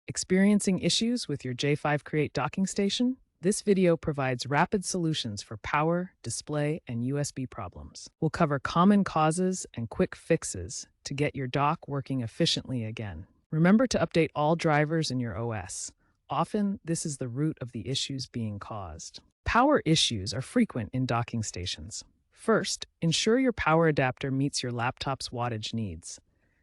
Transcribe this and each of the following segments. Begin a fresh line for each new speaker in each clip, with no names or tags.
Experiencing issues with your J5Create Docking Station? This video provides rapid solutions for power, display, and USB problems. We'll cover common causes and quick fixes to get your dock working efficiently again. Remember to update all drivers in your OS. Often, this is the root of the issues being caused. Power issues are frequent in docking stations. First, ensure your power adapter meets your laptop's wattage needs.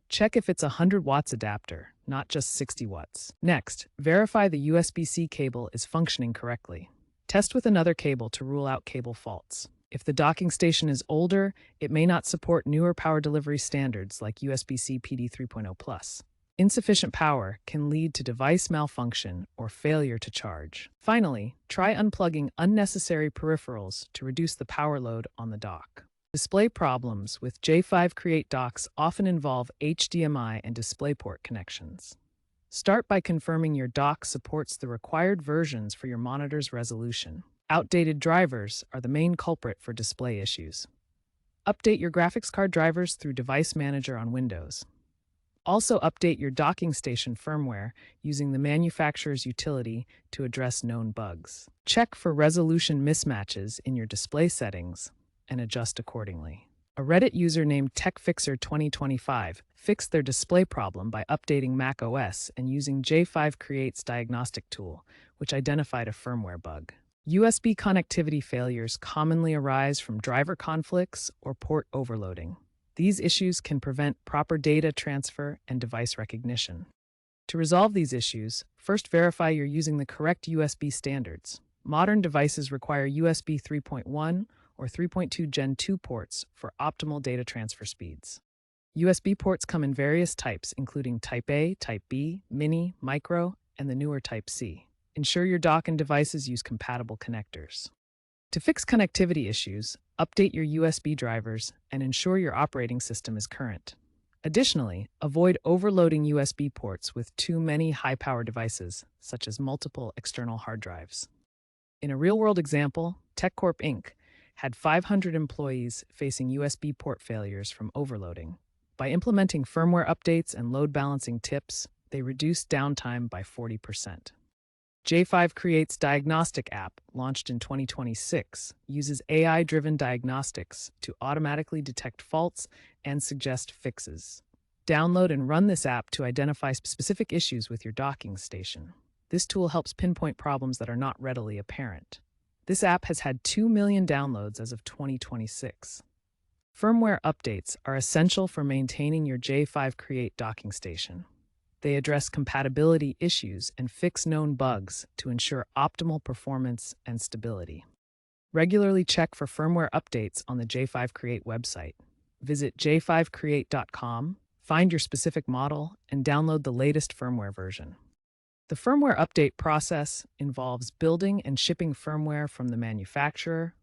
Check if it's a 100 watts adapter, not just 60 watts. Next, verify the USB-C cable is functioning correctly. Test with another cable to rule out cable faults. If the docking station is older, it may not support newer power delivery standards like USB-C PD 3.0+. Insufficient power can lead to device malfunction or failure to charge. Finally, try unplugging unnecessary peripherals to reduce the power load on the dock. Display problems with J5Create docks often involve HDMI and DisplayPort connections. Start by confirming your dock supports the required versions for your monitor's resolution. Outdated drivers are the main culprit for display issues. Update your graphics card drivers through Device Manager on Windows. Also update your docking station firmware using the manufacturer's utility to address known bugs. Check for resolution mismatches in your display settings and adjust accordingly. A Reddit user named TechFixer2025 fixed their display problem by updating macOS and using J5Create's diagnostic tool, which identified a firmware bug. USB connectivity failures commonly arise from driver conflicts or port overloading. These issues can prevent proper data transfer and device recognition. To resolve these issues, first verify you're using the correct USB standards. Modern devices require USB 3.1 or 3.2 Gen 2 ports for optimal data transfer speeds. USB ports come in various types, including Type A, Type B, Mini, Micro, and the newer Type C. Ensure your dock and devices use compatible connectors. To fix connectivity issues, update your USB drivers and ensure your operating system is current. Additionally, avoid overloading USB ports with too many high-power devices, such as multiple external hard drives. In a real-world example, TechCorp Inc. had 500 employees facing USB port failures from overloading. By implementing firmware updates and load balancing tips, they reduced downtime by 40%. J5Create's diagnostic app, launched in 2026, uses AI-driven diagnostics to automatically detect faults and suggest fixes. Download and run this app to identify specific issues with your docking station. This tool helps pinpoint problems that are not readily apparent. This app has had 2 million downloads as of 2026. Firmware updates are essential for maintaining your J5Create docking station. They address compatibility issues and fix known bugs to ensure optimal performance and stability. Regularly check for firmware updates on the J5Create website. Visit j5create.com, find your specific model, and download the latest firmware version. The firmware update process involves building and shipping firmware from the manufacturer,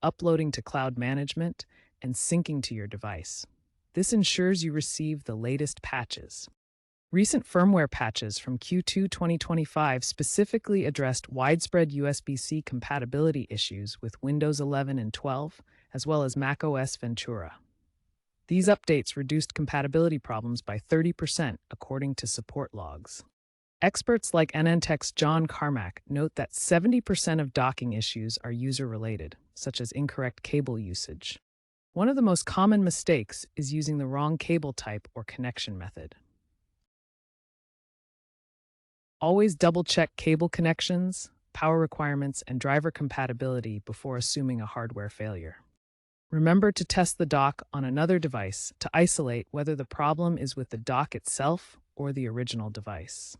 uploading to cloud management, and syncing to your device. This ensures you receive the latest patches. Recent firmware patches from Q2 2025 specifically addressed widespread USB-C compatibility issues with Windows 11 and 12, as well as macOS Ventura. These updates reduced compatibility problems by 30% according to support logs. Experts like NNTech's John Carmack note that 70% of docking issues are user-related, such as incorrect cable usage. One of the most common mistakes is using the wrong cable type or connection method. Always double-check cable connections, power requirements, and driver compatibility before assuming a hardware failure. Remember to test the dock on another device to isolate whether the problem is with the dock itself or the original device.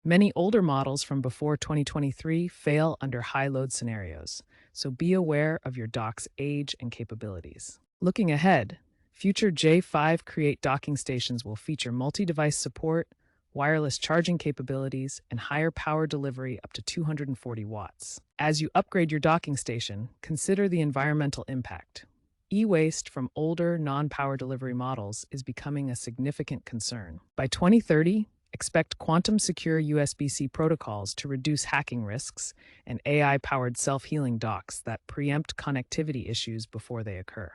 Many older models from before 2023 fail under high-load scenarios, so be aware of your dock's age and capabilities. Looking ahead, future J5Create docking stations will feature multi-device support, wireless charging capabilities, and higher power delivery up to 240 watts. As you upgrade your docking station, consider the environmental impact. E-waste from older, non-power delivery models is becoming a significant concern. By 2030, expect quantum-secure USB-C protocols to reduce hacking risks and AI-powered self-healing docks that preempt connectivity issues before they occur.